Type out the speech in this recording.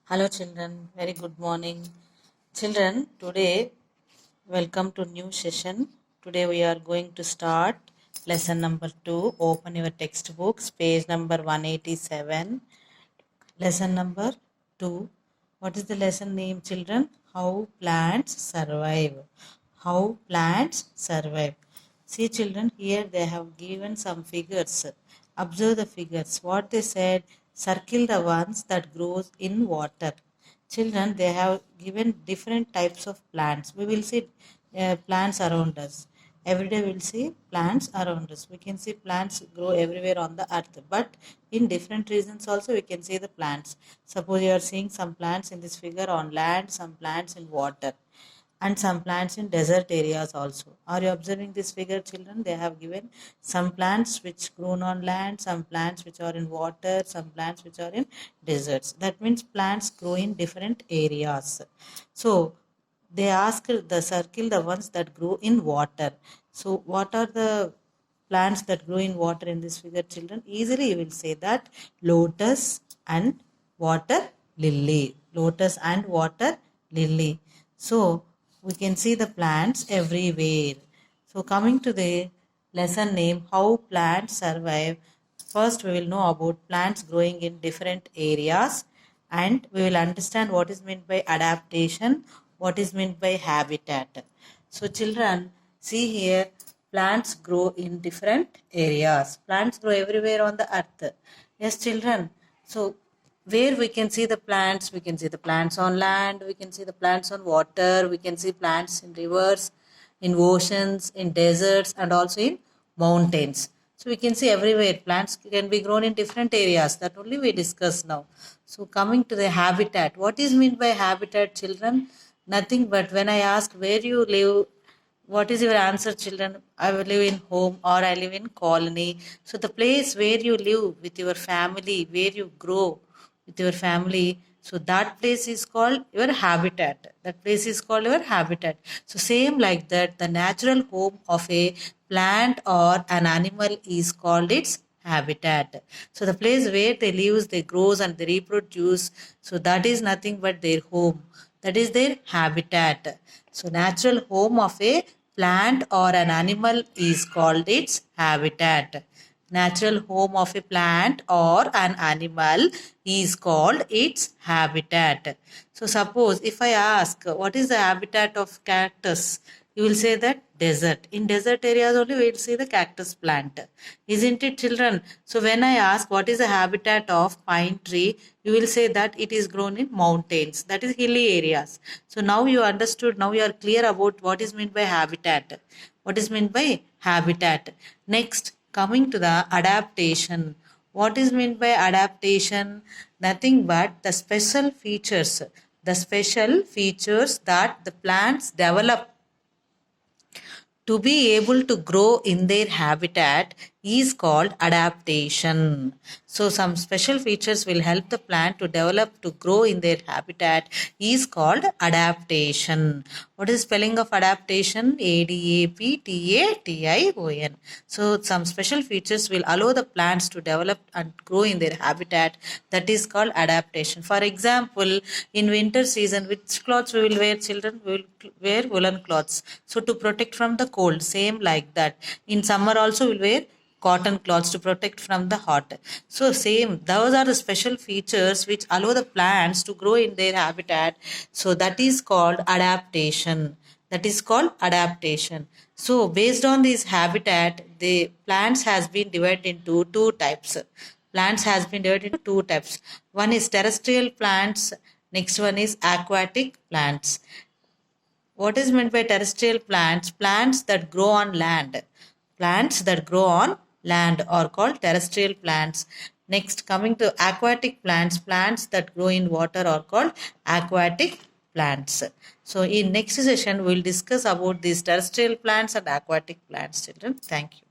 Hello children, very good morning. Children, today welcome to new session. Today we are going to start lesson number 2. Open your textbooks, page number 187. Lesson number 2. What is the lesson name, children? How plants survive. How plants survive. See children, here they have given some figures. Observe the figures. What they said, circle the ones that grows in water. Children, they have given different types of plants. We will see plants around us. Every day we'll see plants around us. We can see plants grow everywhere on the earth, but in different regions also we can see the plants. Suppose you are seeing some plants in this figure on land, some plants in water, and some plants in desert areas also. Are you observing this figure, children? They have given some plants which grown on land, some plants which are in water, some plants which are in deserts. That means plants grow in different areas. So they asked the circle the ones that grow in water. So what are the plants that grow in water in this figure, children? Easily you will say that lotus and water lily. Lotus and water lily. So we can see the plants everywhere. So coming to the lesson name, how plants survive. First we will know about plants growing in different areas, and we will understand what is meant by adaptation, what is meant by habitat. So children, see here, plants grow in different areas. Plants grow everywhere on the earth. Yes children. So where we can see the plants, we can see the plants on land, we can see the plants on water, we can see plants in rivers, in oceans, in deserts, and also in mountains. So we can see everywhere plants can be grown in different areas. That only we discuss now. So coming to the habitat, what is meant by habitat, children? Nothing but when I ask where you live, what is your answer, children? I will live in home or I live in colony. So the place where you live with your family, where you grow with your family, so that place is called your habitat. That place is called your habitat. So same like that, the natural home of a plant or an animal is called its habitat. So the place where they live, they grows and they reproduce, so that is nothing but their home. That is their habitat. So natural home of a plant or an animal is called its habitat. Natural home of a plant or an animal is called its habitat. So suppose if I ask what is the habitat of cactus, you will say that desert. In desert areas only we will see the cactus plant. Isn't it, children? So when I ask what is the habitat of pine tree, you will say that it is grown in mountains. That is hilly areas. So now you understood, now you are clear about what is meant by habitat. What is meant by habitat. Next, coming to the adaptation. What is meant by adaptation? Nothing but the special features. The special features that the plants develop to be able to grow in their habitat is called adaptation. So some special features will help the plant to develop to grow in their habitat is called adaptation. What is spelling of adaptation? ADAPTATION. So some special features will allow the plants to develop and grow in their habitat. That is called adaptation. For example, in winter season, which clothes we will wear, children? We will wear woolen clothes. So to protect from the cold, same like that. In summer also we will wear cotton cloths to protect from the hot. So same, those are the special features which allow the plants to grow in their habitat. So that is called adaptation. That is called adaptation. So based on this habitat, the plants has been divided into two types. Plants has been divided into two types. One is terrestrial plants. Next one is aquatic plants. What is meant by terrestrial plants? Plants that grow on land. Plants that grow on land are called terrestrial plants. Next, coming to aquatic plants, plants that grow in water are called aquatic plants. So in next session, we will discuss about these terrestrial plants and aquatic plants, children. Thank you.